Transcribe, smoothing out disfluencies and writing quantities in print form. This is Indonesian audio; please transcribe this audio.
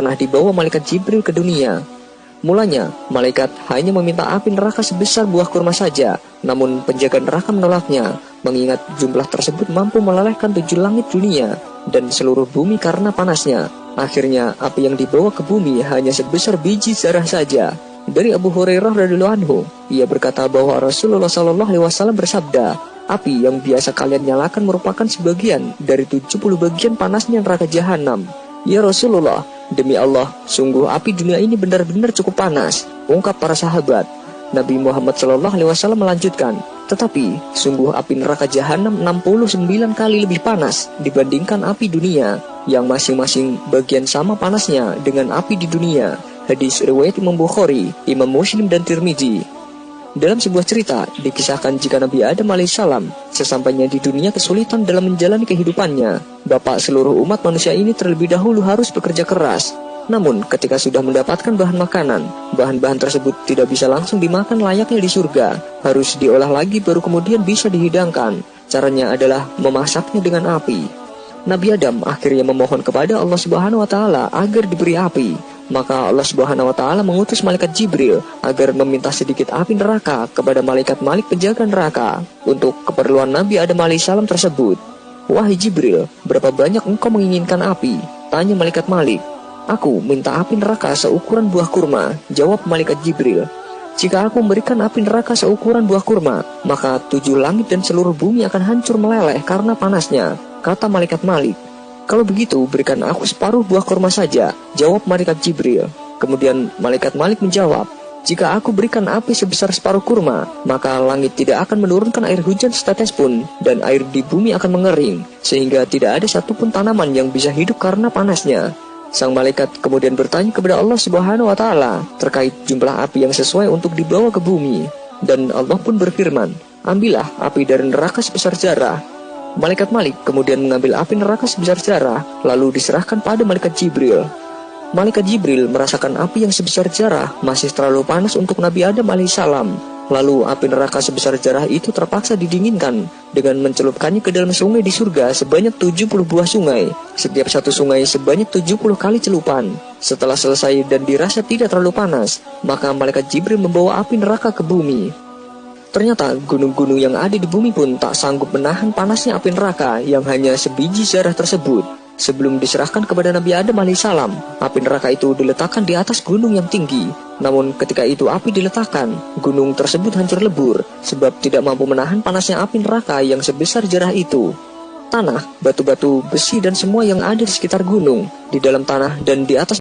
tanah dibawa malaikat Jibril ke dunia. Mulanya, malaikat hanya meminta api neraka sebesar buah kurma saja, namun penjaga neraka menolaknya, mengingat jumlah tersebut mampu melelehkan 7 langit dunia dan seluruh bumi karena panasnya. Akhirnya, api yang dibawa ke bumi hanya sebesar biji zarah saja. Dari Abu Hurairah radhiyallahu anhu, ia berkata bahwa Rasulullah SAW bersabda, api yang biasa kalian nyalakan merupakan sebagian dari 70 bagian panasnya neraka jahanam. Ya Rasulullah, demi Allah, sungguh api dunia ini benar-benar cukup panas, ungkap para sahabat. Nabi Muhammad SAW melanjutkan, tetapi sungguh api neraka jahanam 69 kali lebih panas dibandingkan api dunia, yang masing-masing bagian sama panasnya dengan api di dunia. Hadis riwayat Imam Bukhari, Imam Muslim dan Tirmidzi. Dalam sebuah cerita, dikisahkan jika Nabi Adam alaihissalam sesampainya di dunia kesulitan dalam menjalani kehidupannya. Bapak seluruh umat manusia ini terlebih dahulu harus bekerja keras. Namun, ketika sudah mendapatkan bahan makanan, bahan-bahan tersebut tidak bisa langsung dimakan layaknya di surga. Harus diolah lagi baru kemudian bisa dihidangkan. Caranya adalah memasaknya dengan api. Nabi Adam akhirnya memohon kepada Allah Subhanahu wa Ta'ala agar diberi api. Maka Allah Subhanahu wa Ta'ala mengutus malaikat Jibril agar meminta sedikit api neraka kepada malaikat Malik penjaga neraka untuk keperluan Nabi Adam alaihissalam tersebut. Wahai Jibril, berapa banyak engkau menginginkan api? Tanya malaikat Malik. Aku minta api neraka seukuran buah kurma, jawab malaikat Jibril. Jika aku memberikan api neraka seukuran buah kurma, maka 7 langit dan seluruh bumi akan hancur meleleh karena panasnya, kata malaikat Malik. Kalau begitu, berikan aku separuh buah kurma saja, jawab malaikat Jibril. Kemudian malaikat Malik menjawab, jika aku berikan api sebesar separuh kurma, maka langit tidak akan menurunkan air hujan setetes pun, dan air di bumi akan mengering, sehingga tidak ada satupun tanaman yang bisa hidup karena panasnya. Sang malaikat kemudian bertanya kepada Allah Subhanahu wa Ta'ala terkait jumlah api yang sesuai untuk dibawa ke bumi. Dan Allah pun berfirman, ambillah api dari neraka sebesar zarah. Malaikat Malik kemudian mengambil api neraka sebesar zarah, lalu diserahkan pada malaikat Jibril. Malaikat Jibril merasakan api yang sebesar zarah masih terlalu panas untuk Nabi Adam alaihissalam. Lalu api neraka sebesar zarah itu terpaksa didinginkan dengan mencelupkannya ke dalam sungai di surga sebanyak 70 buah sungai. Setiap satu sungai sebanyak 70 kali celupan. Setelah selesai dan dirasa tidak terlalu panas, maka malaikat Jibril membawa api neraka ke bumi. Ternyata gunung-gunung yang ada di bumi pun tak sanggup menahan panasnya api neraka yang hanya sebiji zarah tersebut. Sebelum diserahkan kepada Nabi Adam alaihissalam, api neraka itu diletakkan di atas gunung yang tinggi. Namun ketika itu api diletakkan, gunung tersebut hancur lebur sebab tidak mampu menahan panasnya api neraka yang sebesar zarah itu. Tanah, batu-batu, besi dan semua yang ada di sekitar gunung, di dalam tanah dan di atas